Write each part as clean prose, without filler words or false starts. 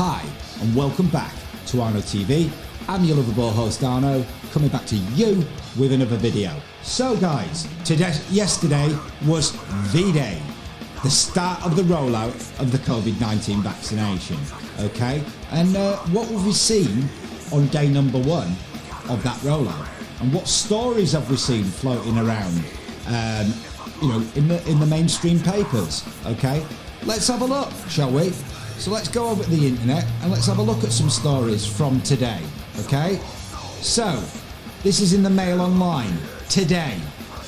Hi and welcome back to Arno TV. I'm your lovable host Arno, coming back to you with another video. So guys, yesterday was V-Day, the start of the rollout of the COVID-19 vaccination, okay? And what have we seen on day number one of that rollout? And what stories have we seen floating around, in the mainstream papers, okay? Let's have a look, shall we? So let's go over to the internet and let's have a look at some stories from today, okay? So, this is in the Mail Online today,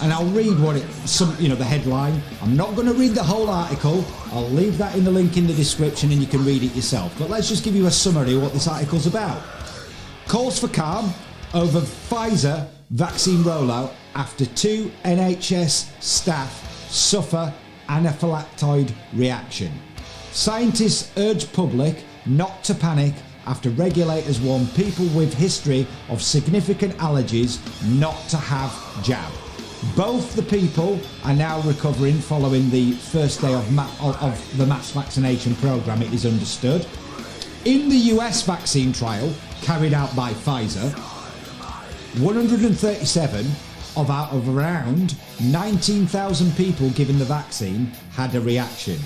and I'll read the headline. I'm not going to read the whole article. I'll leave that in the link in the description and you can read it yourself. But let's just give you a summary of what this article's about. Calls for calm over Pfizer vaccine rollout after 2 NHS staff suffer anaphylactoid reaction. Scientists urge public not to panic after regulators warn people with history of significant allergies not to have jab. Both the people are now recovering following the first day of the mass vaccination programme, it is understood. In the US vaccine trial carried out by Pfizer, 137 out of around 19,000 people given the vaccine had a reaction.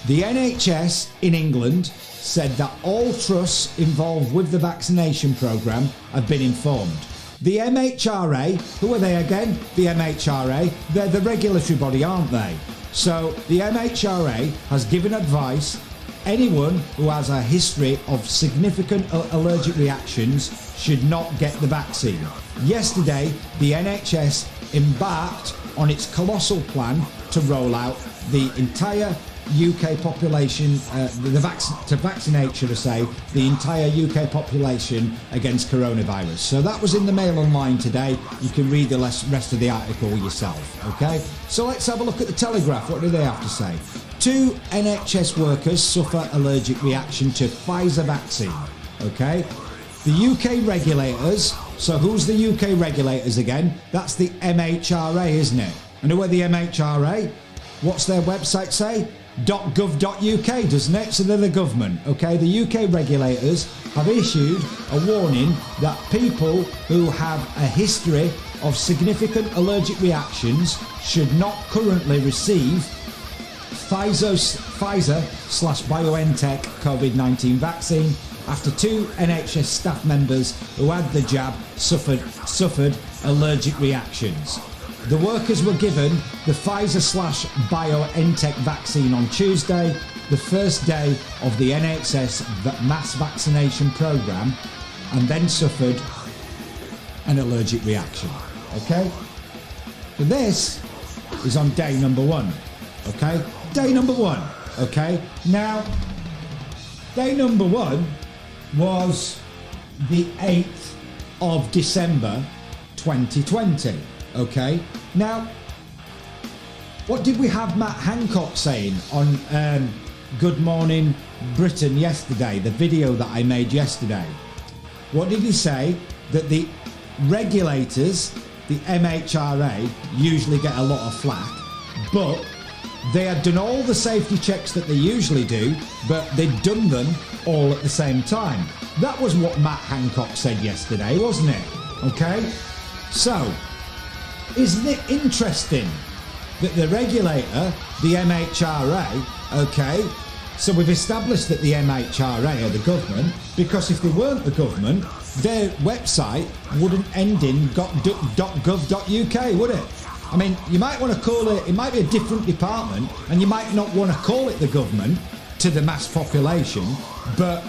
The NHS in England said that all trusts involved with the vaccination programme have been informed. The MHRA, who are they again? The MHRA, they're the regulatory body, aren't they? So the MHRA has given advice, anyone who has a history of significant allergic reactions should not get the vaccine. Yesterday, the NHS embarked on its colossal plan to roll out the entire UK population, to vaccinate, should I say, the entire UK population against coronavirus. So that was in the Mail Online today. You can read the rest of the article yourself, okay? So let's have a look at the Telegraph. What do they have to say? 2 NHS workers suffer allergic reaction to Pfizer vaccine, okay? The UK regulators, so who's the UK regulators again? That's the MHRA, isn't it? And who are the MHRA? What's their website say? .gov.uk, doesn't it? So they're the government, okay? The UK regulators have issued a warning that people who have a history of significant allergic reactions should not currently receive Pfizer/BioNTech COVID-19 vaccine after 2 NHS staff members who had the jab suffered allergic reactions. The workers were given the Pfizer/BioNTech vaccine on Tuesday, the first day of the NHS mass vaccination programme, and then suffered an allergic reaction. Okay? So this is on day number one. Okay? Day number one. Okay? Now, day number one was the 8th of December 2020. Okay, now, what did we have Matt Hancock saying on Good Morning Britain yesterday, the video that I made yesterday? What did he say? That the regulators, the MHRA, usually get a lot of flack, but they had done all the safety checks that they usually do, but they'd done them all at the same time. That was what Matt Hancock said yesterday, wasn't it? Okay, so isn't it interesting that the regulator, the MHRA, okay, so we've established that the MHRA are the government, because if they weren't the government, their website wouldn't end in .gov.uk, would it? I mean, you might want to call it might be a different department, and you might not want to call it the government to the mass population, but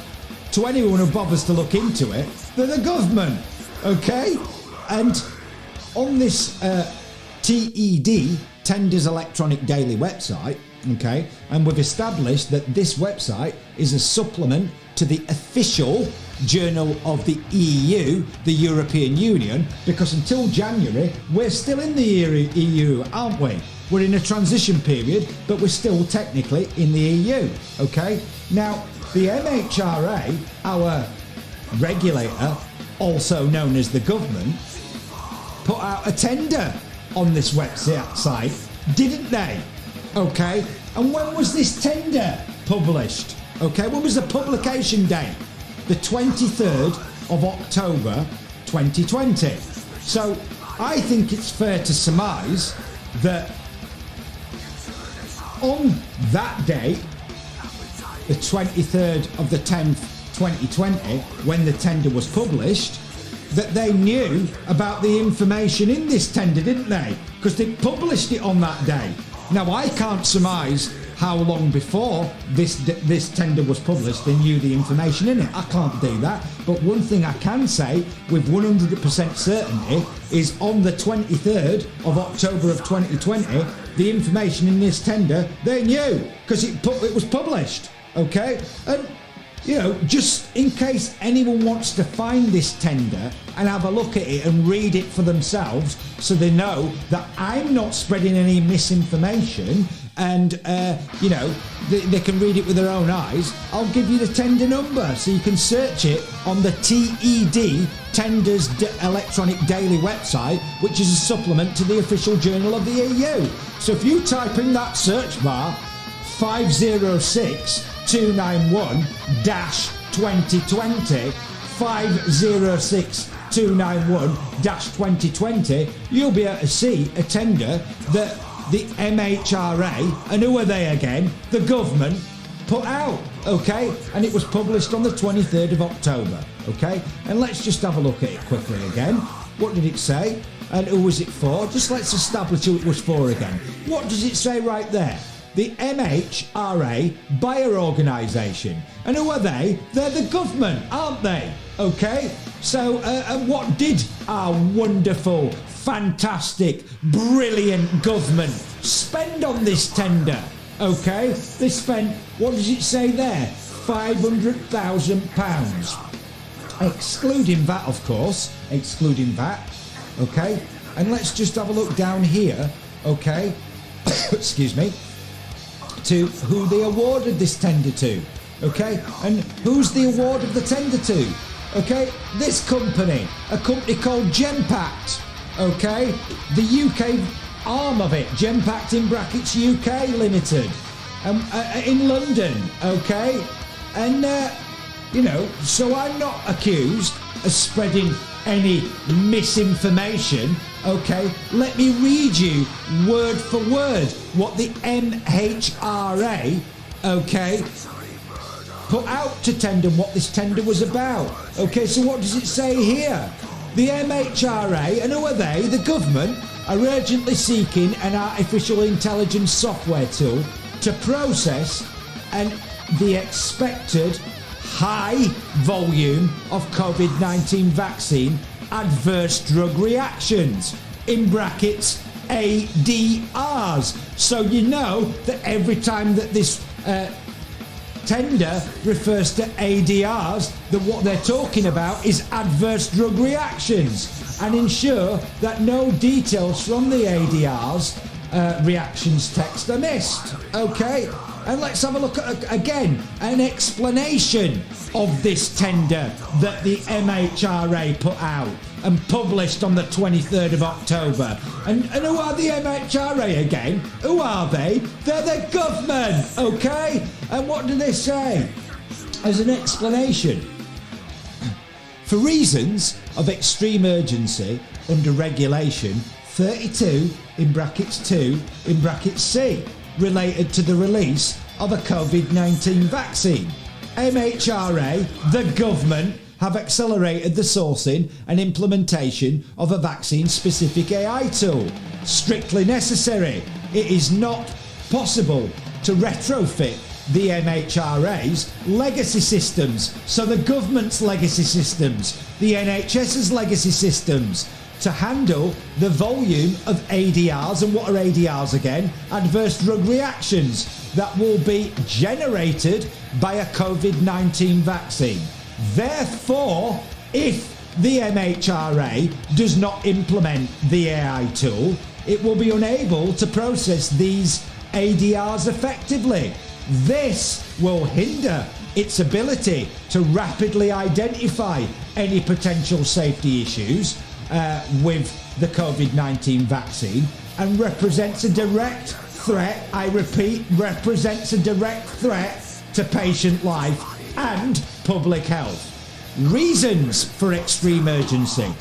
to anyone who bothers to look into it, they're the government, okay? And on this TED, Tenders Electronic Daily website, okay, and we've established that this website is a supplement to the official journal of the EU, the European Union, because until January, we're still in the EU, aren't we? We're in a transition period, but we're still technically in the EU, okay? Now, the MHRA, our regulator, also known as the government, put out a tender on this website, didn't they? Okay, and when was this tender published? Okay, when was the publication date? The 23rd of October 2020. So I think it's fair to surmise that on that date, the 23rd of the 10th 2020, when the tender was published, that they knew about the information in this tender, didn't they? Because they published it on that day. Now, I can't surmise how long before this tender was published they knew the information in it. I can't do that. But one thing I can say with 100% certainty is on the 23rd of October of 2020, the information in this tender, they knew because it was published. Okay? And you know, just in case anyone wants to find this tender and have a look at it and read it for themselves so they know that I'm not spreading any misinformation and, you know, they can read it with their own eyes, I'll give you the tender number so you can search it on the TED Tenders Electronic Daily website, which is a supplement to the official journal of the EU. So if you type in that search bar, 506 291-2020, 506 291-2020, you'll be able to see a tender that the MHRA, and who are they again? The government put out, okay? And it was published on the 23rd of October, okay? And let's just have a look at it quickly again. What did it say? And who was it for? Just let's establish who it was for again. What does it say right there? The MHRA buyer organisation. And who are they? They're the government, aren't they? Okay? So, what did our wonderful, fantastic, brilliant government spend on this tender? Okay? They spent, what does it say there? £500,000. Excluding VAT, of course. Excluding VAT. Okay? And let's just have a look down here. Okay? Excuse me. To who they awarded this tender to, okay? And who's the award of the tender to, okay? This company, a company called Genpact, okay? The UK arm of it, Genpact in brackets UK Limited, in London, okay? And, you know, so I'm not accused of spreading any misinformation, okay? Let me read you word for word what the MHRA, okay, put out to tender, what this tender was about. Okay, so what does it say here? The MHRA, and who are they? The government are urgently seeking an artificial intelligence software tool to process the expected high volume of COVID-19 vaccine adverse drug reactions, in brackets ADRs. So you know that every time that this tender refers to ADRs, that what they're talking about is adverse drug reactions, and ensure that no details from the ADRs reactions text are missed. Okay? And let's have a look at, again, an explanation of this tender that the MHRA put out and published on the 23rd of October. And who are the MHRA again? Who are they? They're the government, okay? And what do they say? As an explanation, for reasons of extreme urgency under regulation 32 in brackets 2 in brackets C, related to the release of a COVID-19 vaccine, MHRA, the government, have accelerated the sourcing and implementation of a vaccine-specific AI tool. Strictly necessary. It is not possible to retrofit the MHRA's legacy systems, so the government's legacy systems, the NHS's legacy systems, to handle the volume of ADRs. And what are ADRs again? Adverse drug reactions that will be generated by a COVID-19 vaccine. Therefore, if the MHRA does not implement the AI tool, it will be unable to process these ADRs effectively. This will hinder its ability to rapidly identify any potential safety issues with the COVID-19 vaccine, and represents a direct threat, I repeat, represents a direct threat to patient life and public health. Reasons for extreme urgency.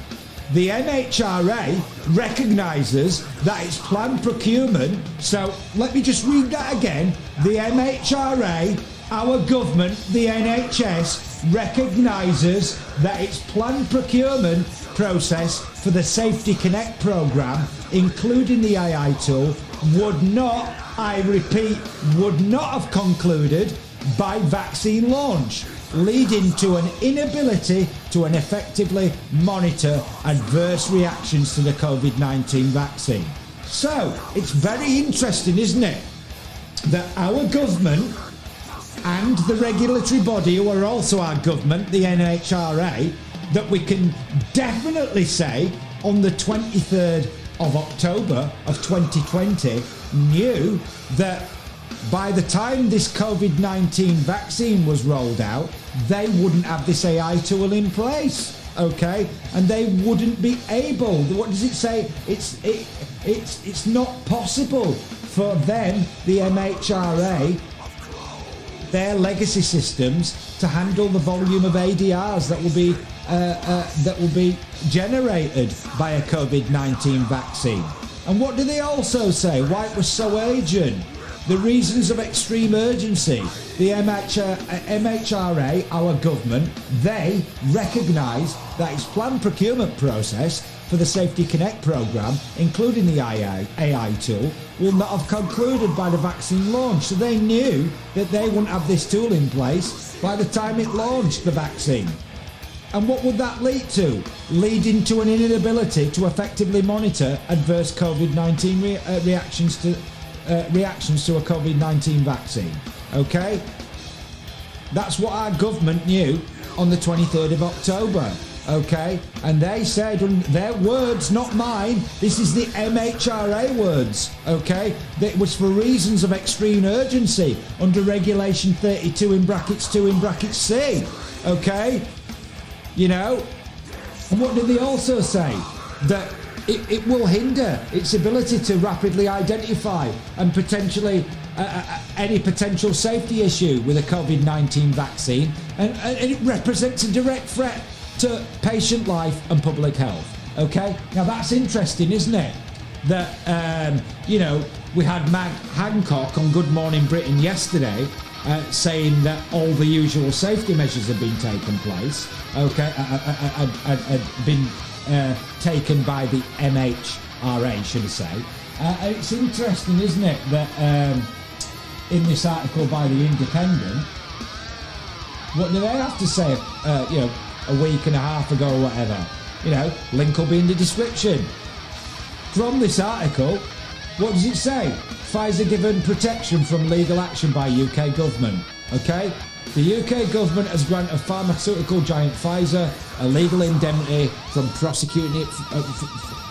The MHRA recognises that its planned procurement, so let me just read that again. The MHRA, our government, the NHS, recognises that its planned procurement process for the Safety Connect programme, including the AI tool, would not, I repeat, would not have concluded by vaccine launch, leading to an inability to effectively monitor adverse reactions to the COVID-19 vaccine. So, it's very interesting, isn't it, that our government and the regulatory body, who are also our government, the NHRA, that we can definitely say on the 23rd of October of 2020 knew that by the time this COVID-19 vaccine was rolled out, they wouldn't have this AI tool in place, okay? And they wouldn't be able. What does it say? It's not possible for them, the MHRA, their legacy systems, to handle the volume of ADRs that will be generated by a COVID-19 vaccine. And what do they also say? Why it was so urgent? The reasons of extreme urgency. The MHRA, our government, they recognise that its planned procurement process for the Safety Connect programme, including the AI tool, will not have concluded by the vaccine launch. So they knew that they wouldn't have this tool in place by the time it launched the vaccine. And what would that lead to? Leading to an inability to effectively monitor adverse COVID-19 reactions to a COVID-19 vaccine. Okay? That's what our government knew on the 23rd of October. Okay? And they said, their words, not mine, this is the MHRA words. Okay? That was for reasons of extreme urgency under Regulation 32 in brackets 2 in brackets C. Okay? You know? And what did they also say? That it will hinder its ability to rapidly identify and potentially any potential safety issue with a COVID-19 vaccine, and it represents a direct threat to patient life and public health. Okay, now that's interesting, isn't it? That we had Mag Hancock on Good Morning Britain yesterday saying that all the usual safety measures have been taken place. Okay, had been taken by the MHRA, should I say. It's interesting, isn't it, that in this article by The Independent, what do they have to say, a week and a half ago or whatever? Link will be in the description. From this article, what does it say? Pfizer given protection from legal action by UK government. Okay? The UK government has granted pharmaceutical giant Pfizer a legal indemnity from prosecuting it,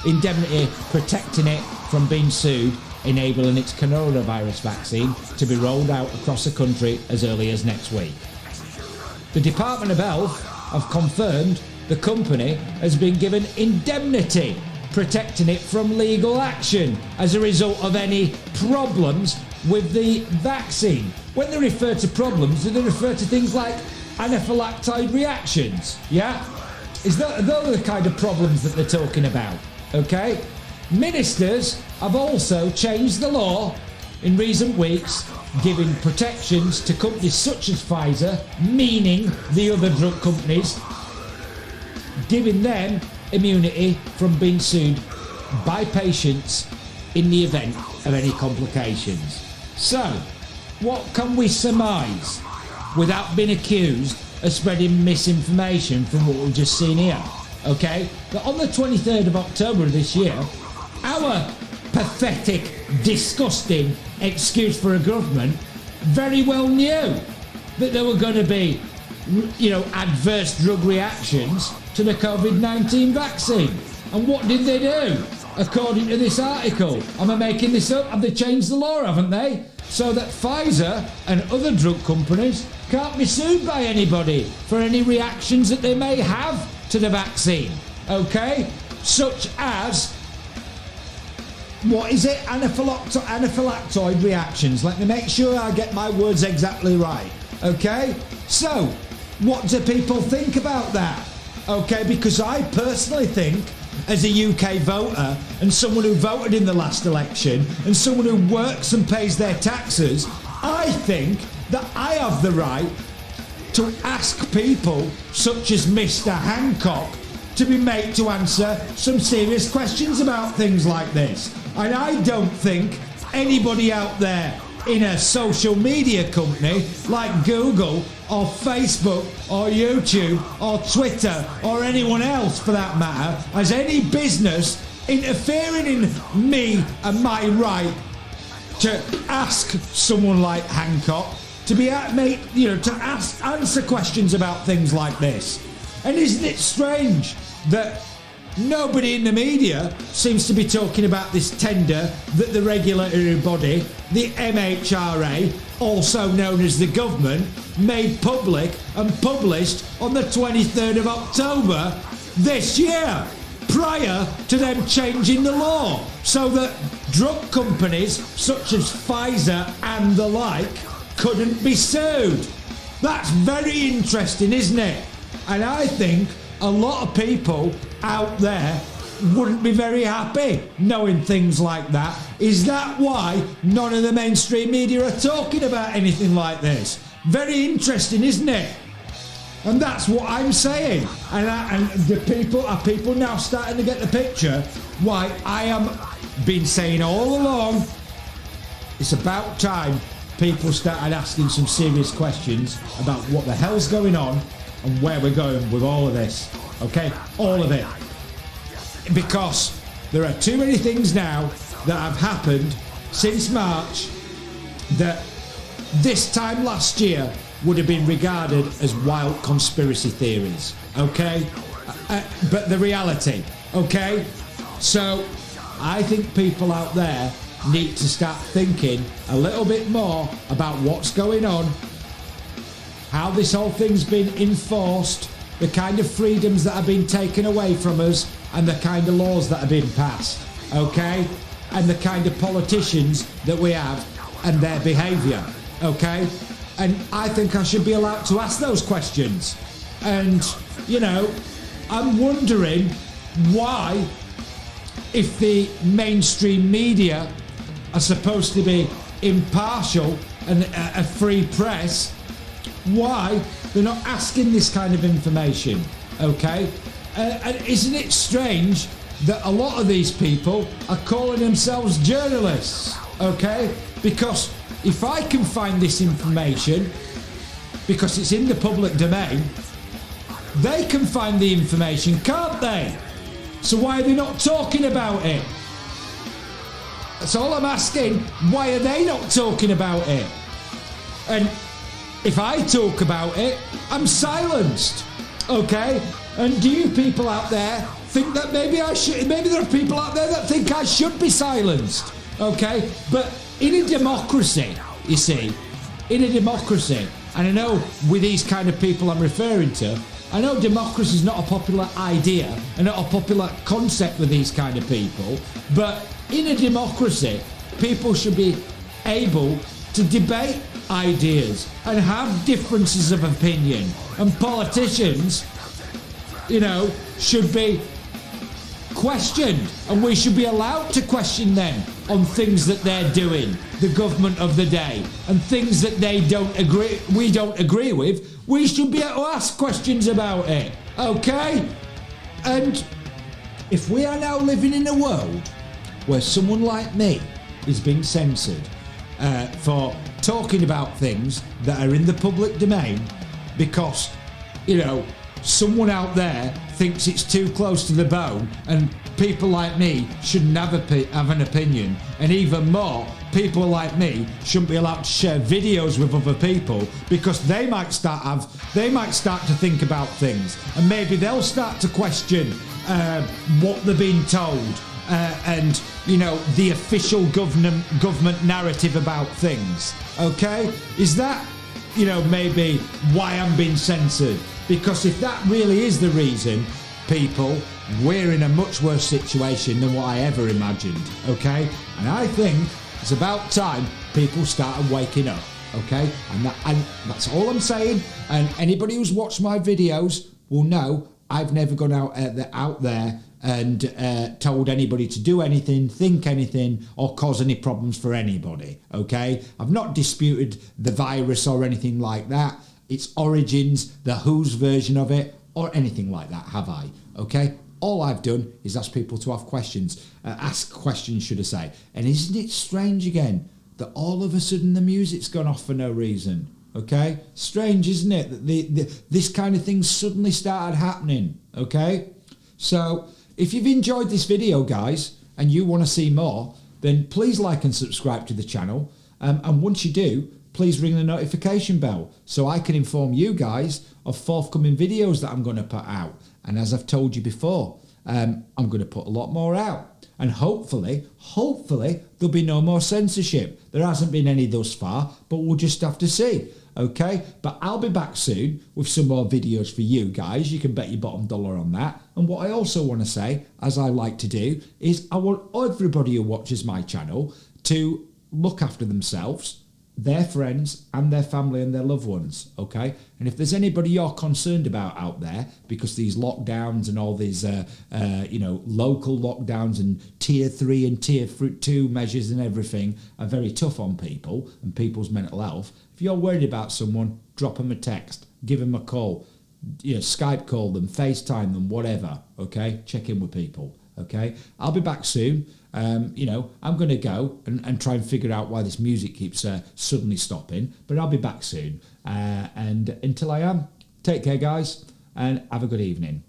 indemnity protecting it from being sued, enabling its coronavirus vaccine to be rolled out across the country as early as next week. The Department of Health have confirmed the company has been given indemnity protecting it from legal action as a result of any problems with the vaccine. When they refer to problems, do they refer to things like anaphylactoid reactions? Yeah? Those are the kind of problems that they're talking about. Okay? Ministers have also changed the law in recent weeks, giving protections to companies such as Pfizer, meaning the other drug companies, giving them immunity from being sued by patients in the event of any complications. So, what can we surmise without being accused of spreading misinformation from what we've just seen here? Okay, that on the 23rd of October of this year, our pathetic, disgusting excuse for a government very well knew that there were going to be, adverse drug reactions to the COVID-19 vaccine. And what did they do? According to this article, am I making this up? Have they changed the law, haven't they? So that Pfizer and other drug companies can't be sued by anybody for any reactions that they may have to the vaccine. Okay? Such as, what is it? Anaphylactoid reactions. Let me make sure I get my words exactly right. Okay? So, what do people think about that? Okay, because I personally think, as a UK voter and someone who voted in the last election and someone who works and pays their taxes, I think that I have the right to ask people such as Mr. Hancock to be made to answer some serious questions about things like this. And I don't think anybody out there in a social media company like Google or Facebook or YouTube or Twitter or anyone else for that matter has any business interfering in me and my right to ask someone like Hancock to be answer questions about things like this. And isn't it strange that nobody in the media seems to be talking about this tender that the regulatory body, the MHRA, also known as the government, made public and published on the 23rd of October this year, prior to them changing the law, so that drug companies such as Pfizer and the like couldn't be sued. That's very interesting, isn't it? And I think a lot of people out there wouldn't be very happy knowing things like that. Is that why none of the mainstream media are talking about anything like this? Very interesting, isn't it? And that's what I'm saying. And are people now starting to get the picture why I am been saying all along, it's about time people started asking some serious questions about what the hell's going on and where we're going with all of this. Okay? All of it. Because there are too many things now that have happened since March that this time last year would have been regarded as wild conspiracy theories. Okay? But the reality. Okay? So I think people out there need to start thinking a little bit more about what's going on, how this whole thing's been enforced, the kind of freedoms that have been taken away from us, and the kind of laws that have been passed, okay? And the kind of politicians that we have and their behaviour, okay? And I think I should be allowed to ask those questions. And, I'm wondering why, if the mainstream media are supposed to be impartial and a free press, why they're not asking this kind of information, okay? And isn't it strange that a lot of these people are calling themselves journalists, okay? Because if I can find this information, because it's in the public domain, they can find the information, can't they? So why are they not talking about it? That's all I'm asking. Why are they not talking about it? And if I talk about it, I'm silenced, okay? And do you people out there think that maybe there are people out there that think I should be silenced, okay? But in a democracy, you see, in a democracy, and I know with these kind of people I'm referring to, I know democracy is not a popular idea and not a popular concept with these kind of people, but in a democracy, people should be able to debate ideas and have differences of opinion, and politicians, should be questioned, and we should be allowed to question them on things that they're doing, the government of the day, and things that we don't agree with. We should be able to ask questions about it, okay? And if we are now living in a world where someone like me is being censored for talking about things that are in the public domain because, someone out there thinks it's too close to the bone and people like me shouldn't have an opinion, and even more, people like me shouldn't be allowed to share videos with other people because they might start to think about things, and maybe they'll start to question what they're being told and the official government narrative about things. Okay, is that maybe why I'm being censored? Because if that really is the reason, people, we're in a much worse situation than what I ever imagined, okay? And I think it's about time people started waking up. okay? And that's all I'm saying. And anybody who's watched my videos will know I've never gone out there and told anybody to do anything, think anything, or cause any problems for anybody, okay? I've not disputed the virus or anything like that, its origins, the WHO's version of it, or anything like that, have I, okay? All I've done is ask people to have questions, ask questions, should I say. And isn't it strange again that all of a sudden the music's gone off for no reason? Okay, strange, isn't it, that this kind of thing suddenly started happening? Okay, so if you've enjoyed this video, guys, and you want to see more, then please like and subscribe to the channel. And once you do, please ring the notification bell so I can inform you guys of forthcoming videos that I'm going to put out. And as I've told you before, I'm going to put a lot more out. And hopefully, there'll be no more censorship. There hasn't been any thus far, but we'll just have to see. Okay, but I'll be back soon with some more videos for you guys. You can bet your bottom dollar on that. And what I also want to say, as I like to do, is I want everybody who watches my channel to look after themselves, their friends and their family and their loved ones, okay? And if there's anybody you're concerned about out there, because these lockdowns and all these, local lockdowns and tier 3 and tier 2 measures and everything are very tough on people and people's mental health, if you're worried about someone, drop them a text, give them a call, Skype call them, FaceTime them, whatever, okay? Check in with people, okay? I'll be back soon. I'm going to go and try and figure out why this music keeps suddenly stopping, but I'll be back soon. And until I am, take care, guys, and have a good evening.